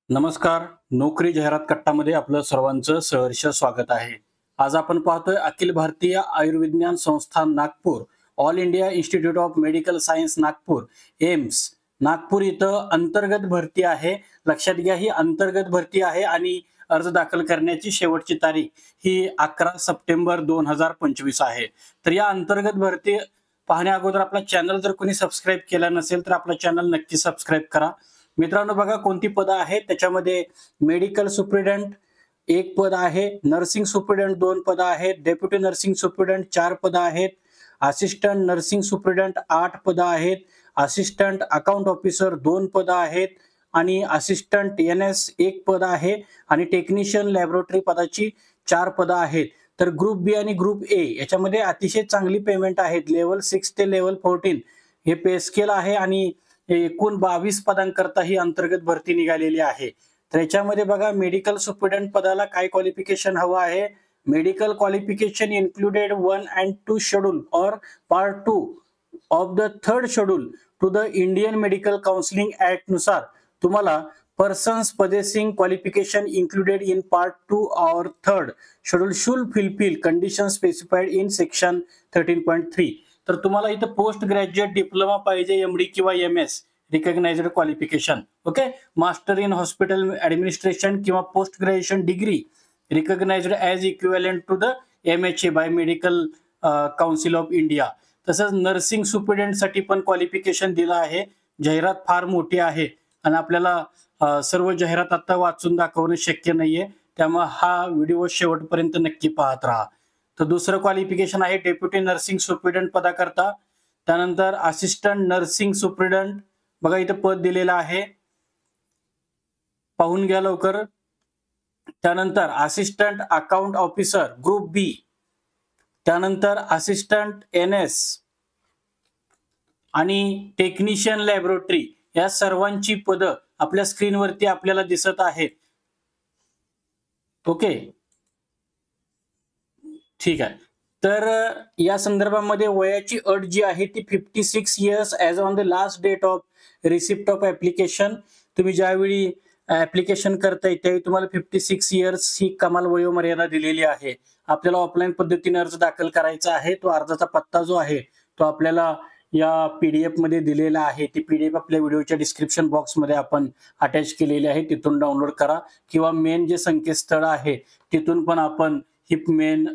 नमस्कार. नोकरी जाहिरात कट्टामध्ये आपलं सर्वांचं सहर्ष स्वागत आहे. आज आपण पाहतोय अखिल भारतीय आयुर्विज्ञान संस्थान Nagpur, all India institute of medical science Nagpur, AIIMS Nagpur इथं अंतर्गत भरती आहे. लक्षात घ्या, ही अंतर्गत भरती आहे आणि अर्ज दाखल करण्याची शेवटची तारीख ही 11 सप्टेंबर 2025 आहे. तर या अंतर्गत भरती पाहण्या अगोदर आपला चॅनल जर कोणी सबस्क्राईब केला नसेल तर आपला चॅनल नक्की सबस्क्राईब करा. मित्रांनो, बघा कोणती पदं आहेत त्याच्यामध्ये. मेडिकल सुप्रिटेंडंट एक पद आहे, नर्सिंग सुप्रिटेंडंट 2 पदं आहेत, डेप्युटी नर्सिंग सुप्रिटेंडंट 4 पदं आहेत, असिस्टंट नर्सिंग सुप्रिटेंडंट 8 पदं आहेत, असिस्टंट अकाउंट ऑफिसर 2 पदं आहेत आणि असिस्टंट NS 1 पद आहे आणि टेक्निशियन लॅबोरेटरी पदाची 4 पदं आहेत. तर ग्रुप बी आणि ग्रुप ए याच्यामध्ये अतिशय चांगली पेमेंट आहेत. लेवल 6 ते लेवल 14 हे पे स्केल आहे आणि एकूण 22 पदांकरता ही अंतर्गत भरती निघालेली आहे. तर याच्यामध्ये बघा, मेडिकल सुप्रिटेंडंट पदाला काय क्वालिफिकेशन हवं आहे. Medical qualification included 1 and 2 schedule or part 2 of the 3rd schedule to the Indian medical counselling act नुसार तुम्हाला persons possessing qualification included in part 2 or 3rd schedule should fulfill conditions specified in section 13.3. तर तुम्हाला इथं post graduate diploma पाहिजे, MD किंवा MS recognised qualification. Okay, master in hospital administration किंवा post graduation degree recognised as equivalent to the MHA by medical council of India. तसंच nursing superintendent साठी पण qualification दिलं आहे. जाहिरात फार मोठी आहे आणि आपल्याला सर्व जाहिरात आता वाचून दाखवणं शक्य नाहीये, त्यामुळे हा व्हिडिओ शेवटपर्यंत नक्की पाहत राहा. तर दुसरं क्वालिफिकेशन आहे डेप्युटी नर्सिंग सुप्रिटेंडंट पदाकरता. त्यानंतर असिस्टंट नर्सिंग सुप्रिटेंडंट, बघा इथं पद दिलेलं आहे, पाहून घ्या लवकर. त्यानंतर असिस्टंट अकाउंट ऑफिसर ग्रुप बी, त्यानंतर असिस्टंट NS आणि टेक्निशियन लॅबोरेटरी या सर्वांची पदं आपल्या स्क्रीनवरती आपल्याला दिसत आहेत. ओके, ठीक आहे. तर या संदर्भामध्ये वयाची अट जी आहे ती 56 years as on the last date of receipt of application. तुम्ही ज्यावेळी ऍप्लिकेशन करताय त्यावेळी तुम्हाला 56 इयर्स ही कमाल वयोमर्यादा दिलेली आहे. आपल्याला ऑफलाईन पद्धतीने अर्ज दाखल करायचा आहे. तो अर्जाचा पत्ता जो आहे तो आपल्याला या PDF मध्ये दिलेला आहे. ती PDF आपल्या व्हिडिओच्या डिस्क्रिप्शन बॉक्समध्ये आपण अटॅच केलेली आहे, तिथून डाउनलोड करा किंवा मेन जे संकेतस्थळ आहे तिथून पण आपण ही मेन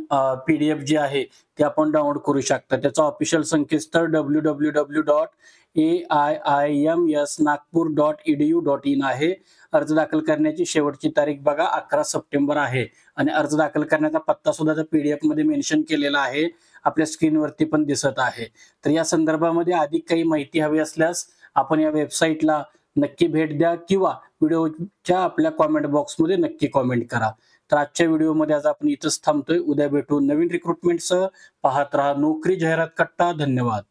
PDF जी आहे ते आपण डाउनलोड करू शकता. त्याचा ऑफिशियल संकेतस्थळ www.aims.nagpur.edu.in आहे. अर्ज दाखल करण्याची शेवटची तारीख बघा 11 सप्टेंबर आहे आणि अर्ज दाखल करण्याचा पत्ता सुद्धा त्या PDF मध्ये मेन्शन केलेला आहे, आपल्या स्क्रीनवरती पण दिसत आहे. तर या संदर्भामध्ये अधिक काही माहिती हवी असल्यास आपण या वेबसाईटला नक्की भेट द्या किंवा व्हिडिओच्या आपल्या कॉमेंट बॉक्समध्ये नक्की कॉमेंट करा. तर आजच्या व्हिडिओमध्ये आज आपण इथंच थांबतोय. उद्या भेटू नवीन रिक्रुटमेंटसह. पाहत राहा नोकरी जाहिरात कट्टा. धन्यवाद.